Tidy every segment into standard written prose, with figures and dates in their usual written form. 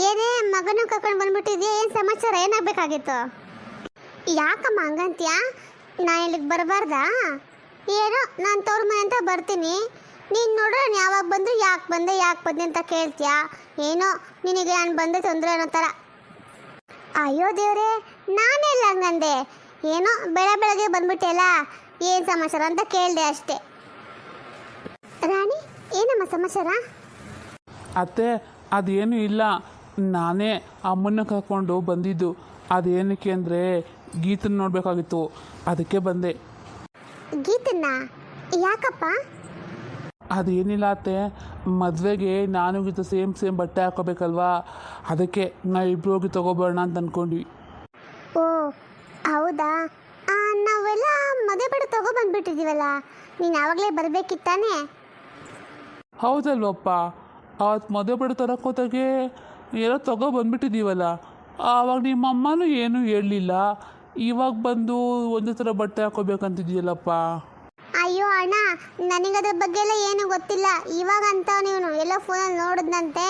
ಏನೇ ಮಗನ ಕರ್ಕೊಂಡು ಬಂದ್ಬಿಟ್ಟಿದ್ಯಾ? ಏನು ಸಮಾಚಾರ? ಏನಾಗಬೇಕಾಗಿತ್ತು? ಯಾಕಮ್ಮ ಹಂಗಂತ್ಯ? ನಾನು ಇಲ್ಲಿಗೆ ಬರಬಾರ್ದಾ? ಏನೋ ನಾನು ತವ್ರ ಮನೆ ಅಂತ ಬರ್ತೀನಿ, ನೀನು ನೋಡ್ರೆ ನಾನು ಯಾವಾಗ ಬಂದು ಯಾಕೆ ಬಂದೆ ಅಂತ ಕೇಳ್ತೀಯಾ? ಏನೋ ನಿನಗೆ ನಾನು ಬಂದೆ ತೊಂದರೆ ಅನ್ನೋ ಥರ. ಅಯ್ಯೋ ದೇವ್ರೆ, ನಾನೆಲ್ಲ ಹಂಗಂದೆ? ಏನೋ ಬೆಳಗ್ಗೆ ಬಂದ್ಬಿಟ್ಟೆಲ್ಲ, ಏನು ಸಮಾಚಾರ ಅಂತ ಕೇಳಿದೆ ಅಷ್ಟೇ. ರಾಣಿ, ಏನಮ್ಮ ಸಮಾಚಾರ? ಅತ್ತೆ, ಅದೇನು ಇಲ್ಲ, ನಾನೇ ಅಮ್ಮನ್ನ ಕರ್ಕೊಂಡು ಬಂದಿದ್ದು. ಅದೇನಕ್ಕೆ ಅಂದರೆ ಗೀತನ ನೋಡಬೇಕಾಗಿತ್ತು, ಅದಕ್ಕೆ ಬಂದೆ. ಗೀತನ್ನ ಯಾಕಪ್ಪ? ಅದೇನಿಲ್ಲ ಅತ್ತೆ, ಮದುವೆಗೆ ನಾನು ಗೀತ ಸೇಮ್ ಬಟ್ಟೆ ಹಾಕೋಬೇಕಲ್ವಾ, ಅದಕ್ಕೆ ನಾವಿಬ್ರು ಹೋಗಿ ತೊಗೊಬರೋಣ ಅಂತ ಅಂದ್ಕೊಂಡ್ವಿ. ಓ ಹೌದಾ? ನಾವೆಲ್ಲ ಮದುವೆ ಬಟ್ಟೆ ತೊಗೊಬಂದ್ಬಿಟ್ಟಿದ್ದೀವಲ್ಲ, ನೀನು ಆವಾಗಲೇ ಬರಬೇಕಿತ್ತಾನೆ? ಹೌದಲ್ವಪ್ಪ, ಅವತ್ತು ಮದುವೆ ಬಟ್ಟೆ ತರೋಕೋತಾಗೆ ಏನೋ ಬಂದ್ಬಿಟ್ಟಿದ್ದೀವಲ್ಲ, ಆವಾಗ ನಿಮ್ಮಮ್ಮನೂ ಏನೂ ಹೇಳಲಿಲ್ಲ. ಇವಾಗ ಬಂದು ಒಂದೇ ಥರ ಬಟ್ಟೆ ಹಾಕೋಬೇಕಂತಿದ್ದೀಯಲ್ಲಪ್ಪ. ಅಯ್ಯೋ ಅಣ್ಣ, ನನಗದ್ರ ಬಗ್ಗೆ ಎಲ್ಲ ಏನು ಗೊತ್ತಿಲ್ಲ. ಇವಾಗ ಅಂತ ನೀನು ಎಲ್ಲೋ ಫೋನಲ್ಲಿ ನೋಡಿದ್ನಂತೆ,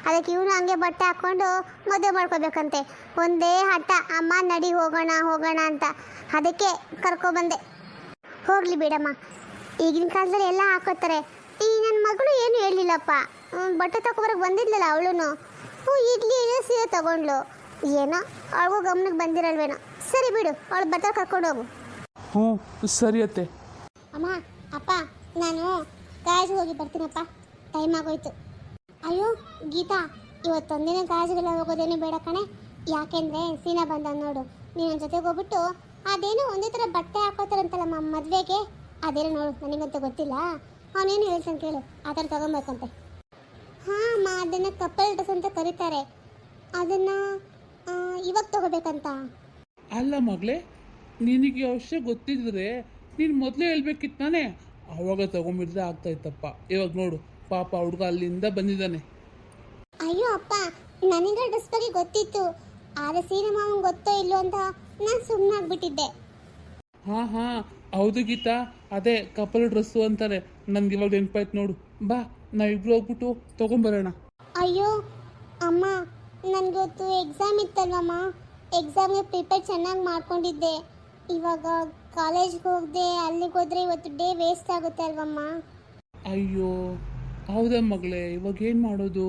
ಅದಕ್ಕೆ ಇವನು ಹಂಗೆ ಬಟ್ಟೆ ಹಾಕ್ಕೊಂಡು ಮದುವೆ ಮಾಡ್ಕೋಬೇಕಂತೆ. ಒಂದೇ ಹಠ, ಅಮ್ಮ ನಡಿ ಹೋಗೋಣ ಅಂತ, ಅದಕ್ಕೆ ಕರ್ಕೊಬಂದೆ. ಹೋಗಲಿ ಬಿಡಮ್ಮ, ಈಗಿನ ಕಾಲದಲ್ಲಿ ಎಲ್ಲ ಹಾಕೋತಾರೆ. ಈ ನನ್ನ ಮಗಳು ಏನು ಹೇಳಲಿಲ್ಲಪ್ಪ, ಬಟ್ಟೆ ತಗೊಬರಕ್ಕೆ ಬಂದಿದ್ಲಲ್ಲ ಅವಳು, ಇಡ್ಲಿ ಸೀರೆ ತಗೊಂಡ್ಲು. ಏನೋ ಅವಳಿಗೂ ಗಮನಕ್ಕೆ ಬಂದಿರಲ್ವೇನೋ. ಸರಿ ಬಿಡು, ಅವಳು ಬರ್ತಾರೆ, ಕರ್ಕೊಂಡು ಹೋಗು. ಹ್ಞೂ ಸರಿ ಅತ್ತೆ. ಅಮ್ಮ ಅಪ್ಪ, ನಾನು ಕಾಲೇಜಿಗೆ ಹೋಗಿ ಬರ್ತೀನಪ್ಪ, ಟೈಮ್ ಆಗೋಯ್ತು. ಅಯ್ಯೋ ಗೀತಾ, ಇವತ್ತೊಂದಿನ ಕಾಲೇಜಿಗೆಲ್ಲ ಹೋಗೋದೇನು ಬೇಡ ಕಣೆ. ಯಾಕೆಂದರೆ ಸೀನಾ ಬಂದ ನೋಡು, ನೀನು ನನ್ನ ಜೊತೆಗೆ ಹೋಗ್ಬಿಟ್ಟು ಅದೇನೋ ಒಂದೇ ಥರ ಬಟ್ಟೆ ಹಾಕೋತಾರಂತಲ್ಲಮ್ಮ ಮದುವೆಗೆ, ಅದೇನೋ ನೋಡು, ನನಗಂತೂ ಗೊತ್ತಿಲ್ಲ. ಅವನೇನು ಹೇಳ್ತಾನೆ ಕೇಳು, ಆ ಥರ ತೊಗೊಬೇಕಂತೆ. ಹಾಂ ಅಮ್ಮ, ಅದನ್ನು ಕಪಲ್ ಡ್ರೆಸ್ ಅಂತ ಕರೀತಾರೆ, ಅದನ್ನು ಇವಾಗ ತೊಗೋಬೇಕಂತ. ಅಲ್ಲ ಮಗಳೇ, ನಿನಗೆ ಅವಶ್ಯ ಗೊತ್ತಿದ್ರೆ ನೀನು ಮೊದಲೇ ಹೇಳ್ಬೇಕಿತ್ತು ತಾನೇ, ಆವಾಗ ತೊಗೊಂಬಿಟ್ರೆ ಆಗ್ತಾಯಿತ್ತಪ್ಪ. ಇವಾಗ ನೋಡು, ಪಾಪ ಹುಡುಗ ಅಲ್ಲಿಂದ ಬಂದಿದ್ದಾನೆ. ಅಯ್ಯೋ ಅಪ್ಪ, ನನಗೆ ಡ್ರೆಸ್ ಬಗ್ಗೆ ಗೊತ್ತಿತ್ತು, ಆದರೆ ಸೀನಾ ಮಾವಂಗೆ ಗೊತ್ತೋ ಇಲ್ಲೋ ಅಂತ ನಾನು ಸುಮ್ಮನಾಗ್ಬಿಟ್ಟಿದ್ದೆ. ಹಾಂ ಹೌದು ಗೀತಾ, ಅದೇ ಕಪಲ್ ಡ್ರೆಸ್ಸು ಅಂತಾರೆ. ನನಗೆ ಇವಾಗ ನೆನಪಾಯ್ತು ನೋಡು, ಬಾ ನಾವಿಬ್ರು ಹೋಗ್ಬಿಟ್ಟು ತೊಗೊಂಬರೋಣ. ಅಯ್ಯೋ ಅಮ್ಮ, ನನಗೊತ್ತು ಎಕ್ಸಾಮ್ ಇತ್ತಲ್ವಮ್ಮ, ಎಕ್ಸಾಮ್ಗೆ ಪ್ರಿಪೇರ್ ಚೆನ್ನಾಗಿ ಮಾಡ್ಕೊಂಡಿದ್ದೆ. ಇವಾಗ ಕಾಲೇಜ್ಗೆ ಹೋಗದೆ ಅಲ್ಲಿಗೆ ಹೋದರೆ ಇವತ್ತು ಡೇ ವೇಸ್ಟ್ ಆಗುತ್ತೆ ಅಲ್ವಮ್ಮ. ಅಯ್ಯೋ ಹೌದಾ ಮಗಳೇ, ಇವಾಗ ಏನು ಮಾಡೋದು?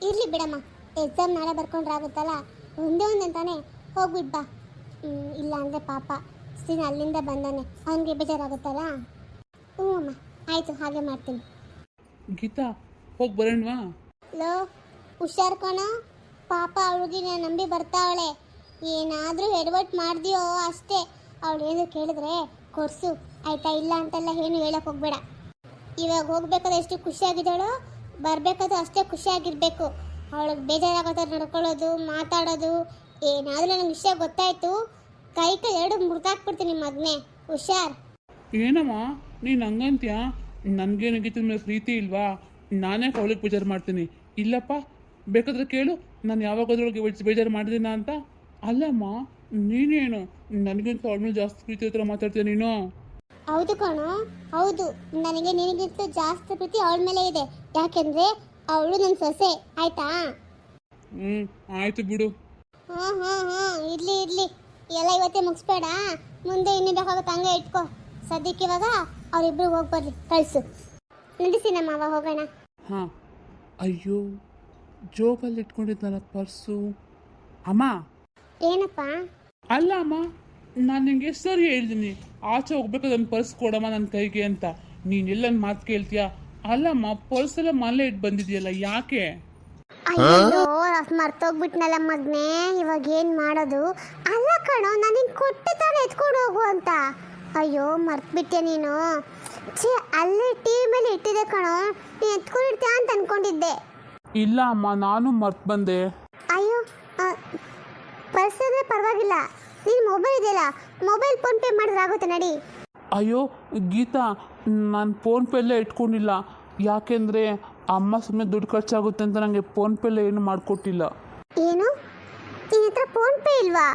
ಇರಲಿ ಬಿಡಮ್ಮ, ಎಕ್ಸಾಮ್ ನಾಳೆ ಬರ್ಕೊಂಡ್ರೆ ಆಗುತ್ತಲ್ಲ, ಒಂದೇ ತಾನೇ, ಹೋಗ್ಬಿಟ್ಟು ಬಾ. ಇಲ್ಲ ಅಂದರೆ ಪಾಪ ಸೀನ್ ಅಲ್ಲಿಂದ ಬಂದಾನೆ, ಅವನಿಗೆ ಬೇಜಾರಾಗುತ್ತಲ್ಲ. ಹ್ಞೂ ಅಮ್ಮ, ಆಯಿತು, ಹಾಗೆ ಮಾಡ್ತೀನಿ. ಗೀತಾ, ಹೋಗಿ ಬರೋಣವಾ? ಲೋ, ಹುಷಾರ್ ಕಣೋ, ಪಾಪ ಅವಳಿಗೆ ನಾನು ನಂಬಿ ಬರ್ತಾವಳೆ. ಏನಾದರೂ ಎಡವಟ್ಟು ಮಾಡ್ತೀಯೋ ಅಷ್ಟೇ, ಅವಳು ಏನು ಕೇಳಿದ್ರೆ ಕೊಡ್ಸು ಆಯಿತಾ? ಇಲ್ಲ ಅಂತೆಲ್ಲ ಏನು ಹೇಳಕ್ಕೆ ಹೋಗ್ಬೇಡ. ಇವಾಗ ಹೋಗ್ಬೇಕಾದ್ರೆ ಎಷ್ಟು ಖುಷಿಯಾಗಿದ್ದಾಳೋ, ಬರಬೇಕಾದ್ರೂ ಅಷ್ಟೇ ಖುಷಿಯಾಗಿರಬೇಕು. ಅವಳಿಗೆ ಬೇಜಾರಾಗೋದು ನಡ್ಕೊಳ್ಳೋದು, ಮಾತಾಡೋದು, ಏನಾದರೂ ನನಗೆ ವಿಷಯ ಗೊತ್ತಾಯಿತು, ಕೈ ಎರಡು ಮುರಿದಾಕ್ಬಿಡ್ತೀನಿ ಮಗನೇ, ಹುಷಾರ್. ಏನಮ್ಮ ನೀನು ಹಂಗಂತ್ಯಾ? ನನಗೇನು ಗೀತದ ಮೇಲೆ ಪ್ರೀತಿ ಇಲ್ವಾ? ನಾನೇ ಅವಳಿಗೆ ಬೇಜಾರು ಮಾಡ್ತೀನಿ? ಇಲ್ಲಪ್ಪ, ಬೇಕಾದ್ರೆ ಕೇಳು, ನಾನು ಯಾವಾಗದ್ರೊಳಗೆ ಬೇಜಾರು ಮಾಡಿದ್ದೀನ ಅಂತ. ಅಲ್ಲಮ್ಮ, ನೀನೇನು ನನಗಿಂತ ಅವಳ ಮೇಲೆ ಜಾಸ್ತಿ ಪ್ರೀತಿ ಹತ್ರ ಮಾತಾಡ್ತೀಯ ನೀನು? ಹೌದು ಕಣೋ, ಹೌದು, ನನಗೆ ನಿನಗಿಂತ ಜಾಸ್ತಿ ಪ್ರೀತಿ ಅವಳ ಮೇಲೆ ಇದೆ. ಯಾಕೆಂದರೆ ಅವಳು ನನ್ನ ಸೊಸೆ, ಆಯ್ತಾ? ಆಯಿತು ಬಿಡು. ಹಾಂ ಇರಲಿ ಎಲ್ಲ ಇವತ್ತೇ ಮುಗಿಸ್ಬೇಡ, ಮುಂದೆ ಇನ್ನೂ ಬೇಕಾಗುತ್ತೆ ಹಂಗೆ ಇಟ್ಕೋ. ಸದ್ಯಕ್ಕೆ ಇವಾಗ ಅವರಿಬ್ಬರು ಹೋಗಿ ಬರ್ರಿ, ಕಳಿಸು. ನಡೆಸಿ ನಮ್ಮ ಅವ ಹೋಗೋಣ. ಹಾಂ. ಅಯ್ಯೋ, ಜೋಬಲ್ಲಿ ಇಟ್ಕೊಂಡಿದ್ದಾನ ಪರ್ಸು. ಅಮ್ಮ. ಏನಪ್ಪ? ಅಲ್ಲ ಅಮ್ಮ, ನಾನು ನಿಂಗೆ ಎಷ್ಟು ಸರಿ ಹೇಳ್ತೀನಿ, ಆಚೆ ಹೋಗ್ಬೇಕಾದ್ರೆ ನನ್ನ ಪರ್ಸ್ ಕೊಡಮ್ಮ ನನ್ನ ಕೈಗೆ ಅಂತ. ನೀನೆಲ್ಲ ನನ್ನ ಮಾತು ಕೇಳ್ತೀಯಾ? ಅಲ್ಲಮ್ಮ, ಪರ್ಸೆಲ್ಲ ಮನೆ ಇಟ್ಟು ಬಂದಿದೆಯಲ್ಲ, ಯಾಕೆ? ಅಯ್ಯೋ, ಮರ್ತೋಗ್ಬಿಟ್ನಲ್ಲ ಮಗ್ನೆ, ಇವಾಗ ಏನು ಮಾಡೋದು? ಅಲ್ಲ ಕಣೋ, ನಾನು ನಿನ್ ಕೊಟ್ಟು ತಾನೇ ಎತ್ಕೊಂಡು ಹೋಗು ಅಂತ. ಅಯ್ಯೋ ಮರ್ತ್ಬಿಟ್ಟೆ ನೀನು. ಅಲ್ಲೇ ಟಿವಿ ಮೇಲೆ ಇಟ್ಟಿದೆ ಕಣೋ, ನೀನು ಎತ್ಕೊಂಡಿರ್ತೀಯ ಅಂತ ಅನ್ಕೊಂಡಿದ್ದೆ. ಇಲ್ಲ ಅಮ್ಮ, ನಾನು ಮರ್ತು ಬಂದೆ. ಅಯ್ಯೋ, ಪರ್ಸ್ ಅಂದರೆ ಪರವಾಗಿಲ್ಲ, ನೀನು ಮೊಬೈಲ್ ಇದೆಯಲ್ಲ, ಮೊಬೈಲ್ ಫೋನ್ಪೇ ಮಾಡಿದ್ರೆ ಆಗುತ್ತೆ, ನಡಿ. ಅಯ್ಯೋ ಗೀತಾ, ನಾನು ಫೋನ್ಪೇಲ್ಲೇ ಇಟ್ಕೊಂಡಿಲ್ಲ. ಯಾಕೆಂದರೆ ಅಮ್ಮ ಸುಮ್ಮನೆ ದುಡ್ಡು ಖರ್ಚಾಗುತ್ತೆ ಅಂತ ನನಗೆ ಫೋನ್ಪೇಲ್ಲೇ ಏನು ಮಾಡಿಕೊಟ್ಟಿಲ್ಲ. ಏನು, ನಿನ್ನ ಹತ್ರ ಫೋನ್ಪೇ ಇಲ್ವಾ?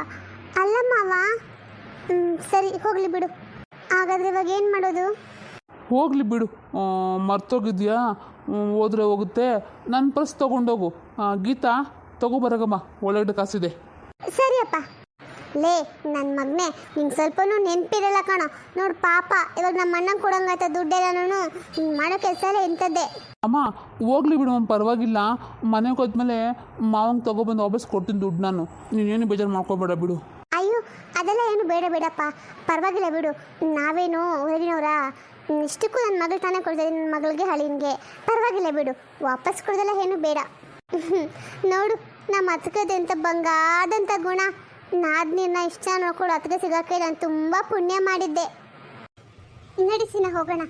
ಅಲ್ಲ ಮಾವ, ಸರಿ ಹೋಗಲಿ ಬಿಡು. ಹಾಗಾದರೆ ಇವಾಗ ಏನು ಮಾಡೋದು? ಹೋಗಲಿ ಬಿಡು, ಮರ್ತೋಗಿದ್ಯಾ, ಹೋದ್ರೆ ಹೋಗುತ್ತೆ. ನನ್ನ ಪರ್ಸ್ ತೊಗೊಂಡೋಗು. ಗೀತಾ ತೊಗೊಬರಗಮ್ಮ, ಒಳಗಡೆ ಕಾಸಿದೆ. ಸರಿಯಪ್ಪ. ಲೇ ನನ್ನ ಮಗನೇ, ನಿಂಗೆ ಸ್ವಲ್ಪನೂ ನೆನಪಿರಲ್ಲ ಕಣೋ. ನೋಡು ಪಾಪ, ಇವಾಗ ನಮ್ಮ ಅಣ್ಣಂಗೆ ಕೊಡಂಗಾಯ್ತ ದುಡ್ಡೆಲ್ಲನೂ ಮಾಡೋ ಕೆಲಸ ಎಲ್ಲ ಇಂಥದ್ದೇ. ಅಮ್ಮ ಹೋಗ್ಲಿ ಬಿಡು, ಪರವಾಗಿಲ್ಲ. ಮನೆಗೆ ಹೋದ್ಮೇಲೆ ಮಾವಂಗೆ ತೊಗೊಬಂದು ವಾಪಸ್ ಕೊಡ್ತೀನಿ ದುಡ್ಡು. ನಾನು ನೀನೇನು ಬೇಜಾರು ಮಾಡ್ಕೊಬೇಡ ಬಿಡು. ಅಯ್ಯೋ ಅದೆಲ್ಲ ಏನು ಬೇಡ ಬೇಡಪ್ಪ, ಪರವಾಗಿಲ್ಲ ಬಿಡು. ನಾವೇನು ಹೊರಗಿನವರಾ? ಇಷ್ಟಕ್ಕೂ ನನ್ನ ಮಗಳು ತಾನೇ ಕೊಡ್ತಾರೆ, ನನ್ನ ಮಗಳಿಗೆ ಹಳಿನ್ಗೆ. ಪರವಾಗಿಲ್ಲ ಬಿಡು, ವಾಪಸ್ ಕೊಡೋದೆಲ್ಲ ಏನು ಬೇಡ. ನೋಡು ನಮ್ಮ ಅತ್ಕದಂಥ ಬಂಗಾದಂಥ ಗುಣ. ನಾದ್ನಿನ್ನ ಇಷ್ಟ ನೋಡ್ಕೊಂಡು ಅತ್ಗೆ ಸಿಗೋಕ್ಕೆ ನಾನು ತುಂಬ ಪುಣ್ಯ ಮಾಡಿದ್ದೆ. ನಡಿಸಿನ ಹೋಗೋಣ.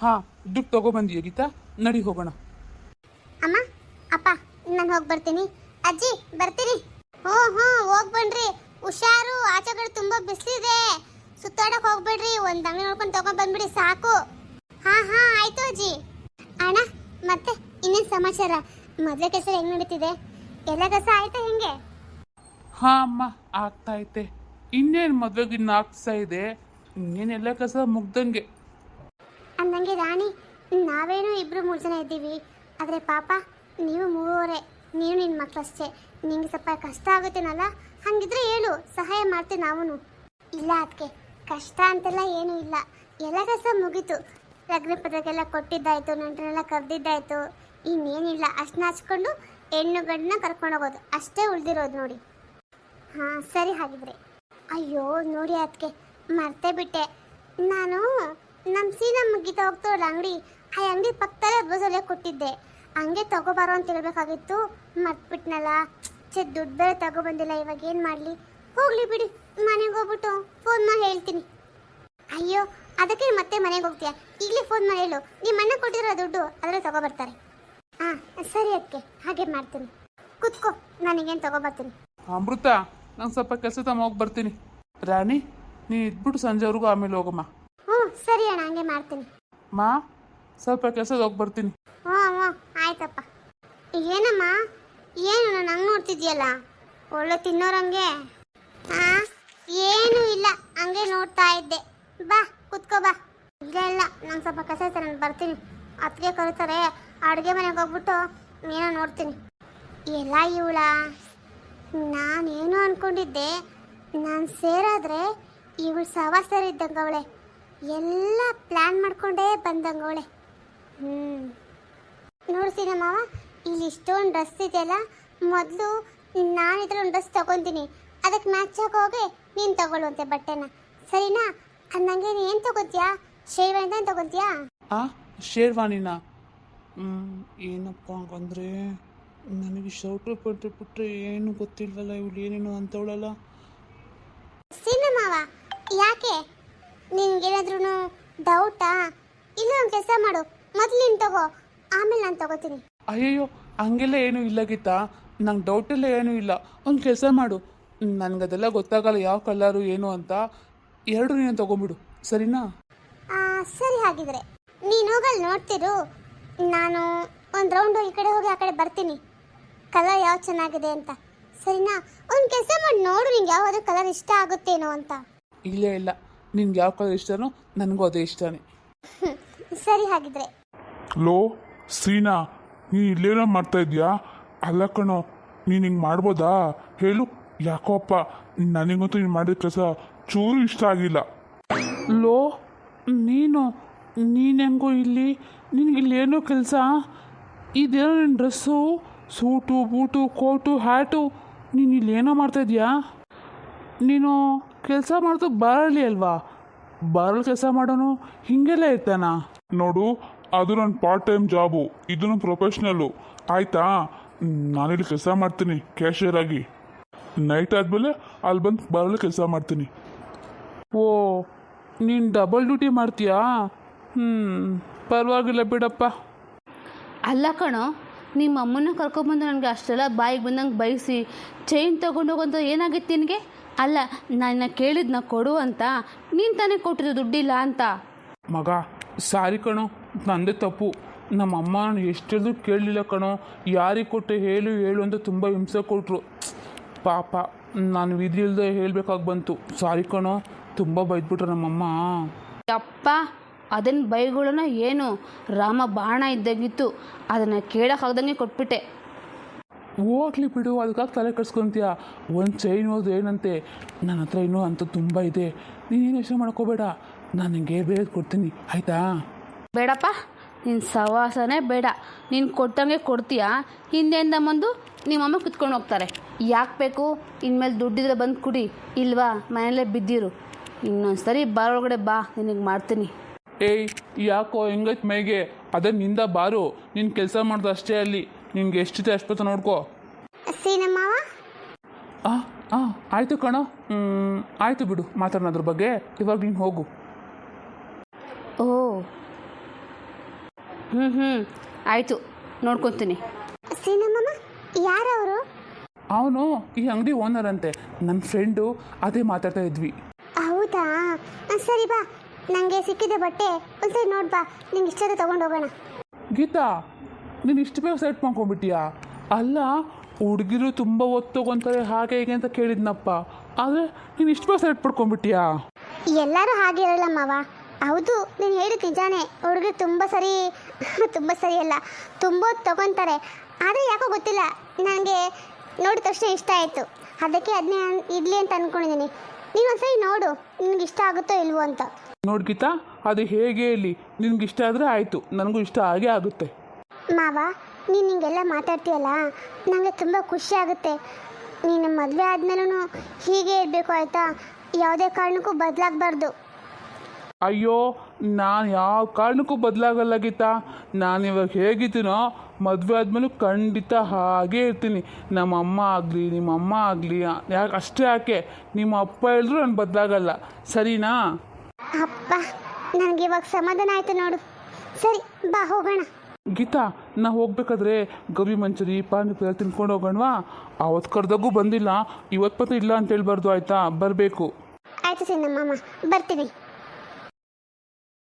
ಹಾಂ, ದುಡ್ಡು ತೊಗೊಬಂದಿಯ ಗೀತಾ? ನಡಿ ಹೋಗೋಣ. ಅಮ್ಮ ಅಪ್ಪ, ನಾನು ಹೋಗಿ ಬರ್ತೀನಿ. ಅಜ್ಜಿ ಬರ್ತೀನಿ. ಹ್ಞೂ ಹೋಗಿ ಬನ್ರಿ. ಹುಷಾರು, ಆಚೆಗಡೆ ತುಂಬ ಬಿಸಿಲಿದೆ. ಸುತ್ತಾಡಕ್ಕೆ ಹೋಗ್ಬೇಡ್ರಿ, ಒಂದು ಅಂಗಡಿ ನೋಡ್ಕೊಂಡು ತಗೊಂಡು ಬಂದ್ಬಿಡಿ ಸಾಕು. ಹಾಂ ಆಯಿತು ಅಜ್ಜಿ. ಅಣ್ಣ ಮತ್ತೆ ಇನ್ನೇನು ಸಮಾಚಾರ? ಮದುವೆ ಕೆಲಸ ಹೆಂಗೆ ನಡೀತಿದೆ? ಎಲ್ಲ ಕೆಲಸ ಆಯ್ತಾ ಹೆಂಗೆ? ಹಾಂ ಅಮ್ಮ, ಆಗ್ತಾಯಿತ್ತೆ. ಇನ್ನೇನು ಮದುವೆಗೆ ಇನ್ನು ಆಗ್ತಾ ಇದೆ. ಇನ್ನೇನೆಲ್ಲ ಕೆಲಸ ಮುಗ್ದಂಗೆ. ಅಂದಂಗೆ ರಾಣಿ, ನಾವೇನು 2-3 ಜನ ಇದ್ದೀವಿ, ಆದರೆ ಪಾಪ ನೀವು 3 ನೀನು ನಿನ್ನ ಮಕ್ಕಳಷ್ಟೇ. ನಿಂಗೆ ಸ್ವಲ್ಪ ಕಷ್ಟ ಆಗುತ್ತೇನಲ್ಲ, ಹಾಗಿದ್ರೆ ಹೇಳು, ಸಹಾಯ ಮಾಡ್ತೀವಿ ನಾವು. ಇಲ್ಲ ಅದಕ್ಕೆ ಕಷ್ಟ ಅಂತೆಲ್ಲ ಏನೂ ಇಲ್ಲ. ಎಲ್ಲ ಕೆಲಸ ಮುಗೀತು. ಲಗ್ನ ಪತ್ರಕ್ಕೆಲ್ಲ ಕೊಟ್ಟಿದ್ದಾಯ್ತು, ನೆಂಟರೆಲ್ಲ ಕರೆದಿದ್ದಾಯ್ತು. ಇನ್ನೇನಿಲ್ಲ, ಅಷ್ಟನ್ನ ಹಚ್ಕೊಂಡು ಹೆಣ್ಣು ಗಂಡನ್ನ ಕರ್ಕೊಂಡು ಹೋಗೋದು ಅಷ್ಟೇ ಉಳಿದಿರೋದು ನೋಡಿ. ಹಾಂ ಸರಿ ಹಾಗಿದ್ರೆ. ಅಯ್ಯೋ ನೋಡಿ ಅದಕ್ಕೆ ಮರ್ತೇ ಬಿಟ್ಟೆ. ನಾನು ನಮ್ಮ ಸೀನಮ್ಮ ಗೀತಾ ಹೋಗ್ತಾರಲ್ಲ ಅಂಗಡಿ, ಆ ಅಂಗಡಿ ಪಕ್ಕದಲ್ಲೇ ಬಸ್ಸಲ್ಲೇ ಕೊಟ್ಟಿದ್ದೆ. ಹಂಗೆ ತಗೋಬಾರೋ ಅಂತ ಹೇಳ್ಬೇಕಾಗಿತ್ತು, ಮರ್ತ್ಬಿಟ್ನಲ್ಲ. ದುಡ್ಡು ಬೇರೆ ತಗೊಬಂದಿಲ್ಲ. ಇವಾಗ ಏನು ಮಾಡಲಿ? ಹೋಗ್ಲಿ ಬಿಡಿ, ಮನೆಗೆ ಹೋಗ್ಬಿಟ್ಟು ಫೋನ್ ಮಾಡಿ ಹೇಳ್ತೀನಿ. ಅಯ್ಯೋ ಅದಕ್ಕೆ ಮತ್ತೆ ಮನೆಗೆ ಹೋಗ್ತೀಯಾ? ಈಗಲೇ ಫೋನ್ ಮಾಡಿ ಹೇಳು, ನಿಮ್ಮ ಅಣ್ಣ ಕೊಟ್ಟಿರೋ ದುಡ್ಡು ಅದರೇ ತಗೊಬರ್ತಾರೆ. ಹಾಂ ಸರಿ ಅದಕ್ಕೆ ಹಾಗೆ ಮಾಡ್ತೀನಿ. ಕುತ್ಕೋ, ನನಗೇನು ತಗೊಬರ್ತೀನಿ. ಅಮೃತ, ನಂಗೆ ಸ್ವಲ್ಪ ಕೆಲಸ ತಮ್ಮ ಹೋಗಿ ಬರ್ತೀನಿ. ರಾಣಿ, ನೀನು ಇದ್ಬಿಟ್ಟು ಸಂಜೆವರೆಗೂ ಆಮೇಲೆ ಹೋಗಮ್ಮ. ಹ್ಞೂ ಸರಿ ಅಣ್ಣ, ಹಂಗೆ ಮಾಡ್ತೀನಿ. ಮಾ, ಸ್ವಲ್ಪ ಕೆಲಸದ ಹೋಗಿ ಬರ್ತೀನಿ. ಹ್ಞೂ ಆಯ್ತಪ್ಪ. ಏನಮ್ಮ, ಏನು ನಾನು ಹಂಗೆ ನೋಡ್ತಿದ್ಯಲ್ಲ, ಒಳ್ಳೆ ತಿನ್ನೋರಂಗೆ? ಹಾಂ ಏನೂ ಇಲ್ಲ, ಹಂಗೆ ನೋಡ್ತಾ ಇದ್ದೆ. ಬಾ ಕುತ್ಕೋ ಬಾ. ಇಲ್ಲ ನಂಗೆ ಸ್ವಲ್ಪ ಕೆಲಸ ಐತೆ, ನಾನು ಬರ್ತೀನಿ. ಅತ್ತಿಗೆ ಕರೀತಾರೆ, ಅಡುಗೆ ಮನೆಗೆ ಹೋಗ್ಬಿಟ್ಟು ಏನೋ ನೋಡ್ತೀನಿ. ಎಲ್ಲ ಇವಳ, ನಾನೇನು ಅಂದ್ಕೊಂಡಿದ್ದೆ, ನಾನು ಸೇರಾದ್ರೆ ಇವಳು ಸವಾಸರ ಇದ್ದಂಗೆ ಅವಳೆ. ಎಲ್ಲ ಪ್ಲ್ಯಾನ್ ಮಾಡ್ಕೊಂಡೇ ಬಂದಂಗೆ ಅವಳೆ. ನೋಡ್ತೀನಿ ಮಾವ, ಇಲ್ಲಿ ಇಷ್ಟೊಂದು ಡ್ರೆಸ್ ಇದೆಯಲ್ಲ, ಮೊದಲು ನಾನಿದ್ರೆ ಒಂದು ಡ್ರೆಸ್ ತೊಗೊತೀನಿ, ಅದಕ್ಕೆ ಮ್ಯಾಚ್ ಹೋಗಿ ನೀನು ತಗೊಳ್ಳುವಂತೆ ಬಟ್ಟೆನ, ಸರಿನಾ? ನನಗೆ ಏನು ತೊಗೊತೀಯಾ? ಶೇರ್ವಾನಿ ತೊಗೊತೀಯಾ? ಶೇರ್ವಾನಿನ? ಏನಪ್ಪ ಅಂದರೆ ನನಗೆ ಶರ್ಟು ಪಟ್ಟು ಬಿಟ್ಟರೆ ಏನು ಗೊತ್ತಿಲ್ವಲ್ಲ, ಇವಳು ಏನೇನು ಅಂತವಳಲ್ಲ. ಮಾವ ಯಾಕೆ ನಿನ್ಗೇನಾದ್ರೂ ಡೌಟಾ? ಇಲ್ಲ ಒಂದು ಕೆಲಸ ಮಾಡು, ಮೊದಲು ನೀನು ತಗೋ, ಆಮೇಲೆ ನಾನು ತಗೋತೀನಿ. ಅಯ್ಯಯ್ಯೋ, ಹಂಗೆಲ್ಲ ಏನೂ ಇಲ್ಲ ಗೀತಾ, ನಂಗೆ ಡೌಟೆಲ್ಲ ಏನೂ ಇಲ್ಲ. ಒಂದು ಕೆಲಸ ಮಾಡು, ನನಗದೆಲ್ಲ ಗೊತ್ತಾಗಲ್ಲ ಯಾವ ಕಲರು ಏನು ಅಂತ. 2 ನೀನು ತೊಗೊಂಬಿಡು, ಸರಿನಾ? ಸರಿ ಹಾಗಿದ್ರೆ ನೀನು ಹೋಗಲ್ಲಿ ನೋಡ್ತಿರು, ನಾನು ಒಂದು ರೌಂಡು ಈ ಕಡೆ ಹೋಗಿ ಆ ಕಡೆ ಬರ್ತೀನಿ, ಕಲರ್ ಯಾವ ಚೆನ್ನಾಗಿದೆ ಅಂತ, ಸರಿನಾ? ಒಂದು ಕೆಲಸ ಮಾಡಿ ನೋಡು, ನಿಂಗೆ ಯಾವುದಾದ್ರೂ ಕಲರ್ ಇಷ್ಟ ಆಗುತ್ತೇನೋ ಅಂತ. ಇಲ್ಲ, ನಿನ್ಗೆ ಯಾವ ಕಲರ್ ಇಷ್ಟನೋ ನನಗೂ ಅದೇ ಇಷ್ಟನೇ. ಸರಿ ಹಾಗಿದ್ರೆ. ಲೋ ಸೀನಾ, ನೀನು ಇಲ್ಲೇನೋ ಮಾಡ್ತಾ ಇದೆಯಾ? ಅಲ್ಲ ಕಣೋ, ನೀನು ಹಿಂಗೆ ಮಾಡ್ಬೋದಾ ಹೇಳು? ಯಾಕೋಪ್ಪ, ನನಗಂತೂ ನೀನು ಮಾಡಿದ ಕೆಲಸ ಚೂರು ಇಷ್ಟ ಆಗಿಲ್ಲ. ಲೋ, ನೀನು ಹೆಂಗೋ ಇಲ್ಲಿ? ನಿನಗಿಲ್ಲೇನೋ ಕೆಲಸ? ಇದೇನೋ ನಿನ್ನ dress, suit boot coat hat, ನೀನು ಇಲ್ಲೇನೋ ಮಾಡ್ತಾಯಿದ್ಯಾ? ನೀನು ಕೆಲಸ ಮಾಡೋದು ಬರಲಿ ಅಲ್ವಾ? ಬರಲು ಕೆಲಸ ಮಾಡೋನು ಹೀಗೆಲ್ಲ ಇರ್ತಾನ? ನೋಡು, ಅದು ನನ್ನ ಪಾರ್ಟ್ ಟೈಮ್ ಜಾಬು, ಇದು ನನ್ನ ಪ್ರೊಫೆಷ್ನಲ್ಲು, ಆಯಿತಾ? ನಾನಿಲ್ಲಿ ಕೆಲಸ ಮಾಡ್ತೀನಿ ಕ್ಯಾಶಿಯರ್ ಆಗಿ. ನೈಟ್ ಆದಮೇಲೆ ಅಲ್ಲಿ ಬಂದು ಬರಲು ಕೆಲಸ ಮಾಡ್ತೀನಿ. ಓ, ನೀನು ಡಬಲ್ ಡ್ಯೂಟಿ ಮಾಡ್ತೀಯಾ? ಪರವಾಗಿಲ್ಲ ಬಿಡಪ್ಪ. ಅಲ್ಲ ಕಣೋ, ನಿಮ್ಮ ಅಮ್ಮನ ಕರ್ಕೊಬಂದು ನನಗೆ ಅಷ್ಟೆಲ್ಲ ಬಾಯಿಗೆ ಬಂದಂಗೆ ಬಯಸಿ ಚೈನ್ ತೊಗೊಂಡೋಗಂತ ಏನಾಗಿತ್ತು ನಿನಗೆ? ಅಲ್ಲ, ನಾನು ಕೇಳಿದ್ನ ಕೊಡು ಅಂತ, ನೀನು ತಾನೇ ಕೊಟ್ಟಿದ್ದು ದುಡ್ಡಿಲ್ಲ ಅಂತ. ಮಗ ಸಾರಿ ಕಣೋ, ನಂದೇ ತಪ್ಪು. ನಮ್ಮಮ್ಮ ಎಷ್ಟೆಲ್ಲೂ ಕೇಳಲಿಲ್ಲ ಕಣೋ. ಯಾರಿಗೆ ಕೊಟ್ಟೆ ಹೇಳು ಅಂತ ತುಂಬ ಹಿಂಸೆ ಕೊಟ್ಟರು. ಪಾಪ ನಾನು ವಿಧಿ ಇಲ್ಲದೆ ಹೇಳಬೇಕಾಗಿ ಬಂತು. ಸಾರಿ ಕಣೋ, ತುಂಬ ಬೈದ್ಬಿಟ್ರು ನಮ್ಮಮ್ಮ. ಅಪ್ಪ, ಅದನ್ನು ಬೈಗಳನ್ನ ಏನು ರಾಮ ಬಾಣ ಇದ್ದಾಗಿತ್ತು, ಅದನ್ನು ಕೇಳೋಕ್ಕಾಗ್ದಂಗೆ ಕೊಟ್ಬಿಟ್ಟೆ. ಹೋಗ್ಲಿ ಬಿಡು, ಅದಕ್ಕಾಗಿ ತಲೆ ಕೆಡ್ಸ್ಕೊಂತೀಯ. ಒಂದು ಚೈನ್ ಹೋದ್ರೆ ಏನಂತೆ, ನನ್ನ ಹತ್ರ ಇನ್ನೂ ಅಂತ ತುಂಬ ಇದೆ, ನೀನೇನು ಯೋಚನೆ ಮಾಡ್ಕೋಬೇಡ, ನಾನು ನಿಂಗೆ ಬೇರೆ ಕೊಡ್ತೀನಿ ಆಯಿತಾ? ಬೇಡಪ್ಪ, ನಿನ್ನ ಸವಾಸನೇ ಬೇಡ. ನೀನು ಕೊಟ್ಟಂಗೆ ಕೊಡ್ತೀಯಾ, ಹಿಂದೆಯಿಂದ ಬಂದು ನಿಮ್ಮಮ್ಮ ಕಿತ್ಕೊಂಡು ಹೋಗ್ತಾರೆ. ಯಾಕೆ ಬೇಕು? ಇನ್ಮೇಲೆ ದುಡ್ಡಿದ್ರೆ ಬಂದು ಕುಡಿ, ಇಲ್ವಾ ಮನೆಯಲ್ಲೇ ಬಿದ್ದಿರು. ಇನ್ನೊಂದು ಸರಿ ಬಾರೊಳಗಡೆ ಬಾ, ನಿನಗೆ ಮಾಡ್ತೀನಿ. ಏಯ್ ಯಾಕೋ ಹೆಂಗೈತೆ ಮೈಗೆ? ಅದೇ ನಿಂದ ಬಾರು, ನೀನು ಕೆಲಸ ಮಾಡೋದು ಅಷ್ಟೇ ಅಲ್ಲಿ, ನಿನ್ಗೆ ಎಷ್ಟಿದೆ ಅಷ್ಟು ನೋಡ್ಕೋ. ಸೀನಾ ಮಾವ, ಆಯಿತು ಕಣೋ. ಆಯಿತು ಬಿಡು, ಮಾತಾಡೋಣ ಅದ್ರ ಬಗ್ಗೆ. ಇವಾಗ ನೀನು ಹೋಗು. ಓ ಆಯಿತು, ನೋಡ್ಕೊತೀನಿ. ಸೀನಾ ಮಾಮ ಯಾರವರು? ಅವನು ಈ ಅಂಗಡಿ ಓನರ್ ಅಂತೆ, ನನ್ನ ಫ್ರೆಂಡು. ಅದೇ ಮಾತಾಡ್ತಾ ಇದ್ವಿ. ಹೌದಾ, ಸರಿ ಬಾ, ನನಗೆ ಸಿಕ್ಕಿದೆ ಬಟ್ಟೆ ಒಂದ್ಸರಿ ನೋಡ್ಬಾ, ನಿಂಗೆ ಇಷ್ಟದ ತೊಗೊಂಡು ಹೋಗೋಣ. ಗೀತಾ, ನೀನು ಇಷ್ಟು ಬೇಗ ಸೆಟ್ ಮಾಡ್ಕೊಂಡ್ಬಿಟ್ಟಿಯಾ? ಅಲ್ಲ, ಹುಡುಗಿರು ತುಂಬ ಹೊತ್ತು ತೊಗೊತಾರೆ ಹಾಗೆ ಹೀಗೆ ಅಂತ ಕೇಳಿದ್ನಪ್ಪ, ಆದರೆ ನೀನು ಇಷ್ಟು ಬೇಗ ಸೆಟ್ ಪಡ್ಕೊಂಡ್ಬಿಟ್ಟಿಯಾ? ಎಲ್ಲರೂ ಹಾಗೆ ಇರಲ್ಲ ಮಾವ. ಹೌದು, ನೀನು ಹೇಳಿದ ನಿಜಾನೇ, ಹುಡುಗರು ತುಂಬ ಸರಿ ಅಲ್ಲ, ತುಂಬ ಹೊತ್ತು ತೊಗೊತಾರೆ. ಆದರೆ ಯಾಕೋ ಗೊತ್ತಿಲ್ಲ, ನನಗೆ ನೋಡಿದ ತಕ್ಷಣ ಇಷ್ಟ ಆಯಿತು, ಅದಕ್ಕೆ ಅದನ್ನೇ ಇರಲಿ ಅಂತ ಅಂದ್ಕೊಂಡಿದ್ದೀನಿ. ನೀನು ಒಂದ್ಸರಿ ನೋಡು, ನಿನಗೆ ಇಷ್ಟ ಆಗುತ್ತೋ ಇಲ್ವೋ ಅಂತ. ನೋಡಿ ಗೀತಾ, ಅದು ಹೇಗೆ ಇಲ್ಲಿ ನಿನ್ಗೆ ಇಷ್ಟ ಆದರೆ ಆಯಿತು, ನನಗೂ ಇಷ್ಟ ಆಗೇ ಆಗುತ್ತೆ. ಮಾವ, ನೀನು ಹಿಂಗೆಲ್ಲ ಮಾತಾಡ್ತೀಯಲ್ಲ, ನನಗೆ ತುಂಬ ಖುಷಿ ಆಗುತ್ತೆ. ನೀನು ಮದುವೆ ಆದ್ಮೇಲೂ ಹೀಗೆ ಇರಬೇಕು ಆಯಿತಾ? ಯಾವುದೇ ಕಾರಣಕ್ಕೂ ಬದಲಾಗಬಾರ್ದು. ಅಯ್ಯೋ, ನಾನು ಯಾವ ಕಾರಣಕ್ಕೂ ಬದಲಾಗಲ್ಲ ಗೀತಾ. ನಾನು ಇವಾಗ ಹೇಗಿದ್ದೀನೋ ಮದುವೆ ಆದಮೇಲೂ ಖಂಡಿತ ಹಾಗೇ ಇರ್ತೀನಿ. ನಮ್ಮಮ್ಮ ಆಗಲಿ ನಿಮ್ಮಮ್ಮ ಆಗಲಿ, ಯಾಕೆ ಅಷ್ಟೇ ಯಾಕೆ ನಿಮ್ಮ ಅಪ್ಪ ಹೇಳಿದ್ರು ನಾನು ಬದಲಾಗಲ್ಲ, ಸರಿನಾ? ಅಪ್ಪ, ನನಗೆ ಇವಾಗ ಸಮಾಧಾನ ಆಯಿತು ನೋಡು. ಸರಿ ಬಾ ಹೋಗೋಣ. ಗೀತಾ, ನಾ ಹೋಗ್ಬೇಕಾದ್ರೆ ಗೋಬಿ ಮಂಚೂರಿ ಪಾನಿಪುರಿ ತಿನ್ಕೊಂಡು ಹೋಗೋಣವಾ? ಅವತ್ತು ಕರೆದಾಗೂ ಬಂದಿಲ್ಲ, ಇವತ್ತು ಇಲ್ಲ ಅಂತ ಹೇಳ್ಬಾರ್ದು ಆಯಿತಾ? ಬರಬೇಕು. ಆಯಿತು ಸಿನ್ನಮ್ಮ, ಬರ್ತೀನಿ.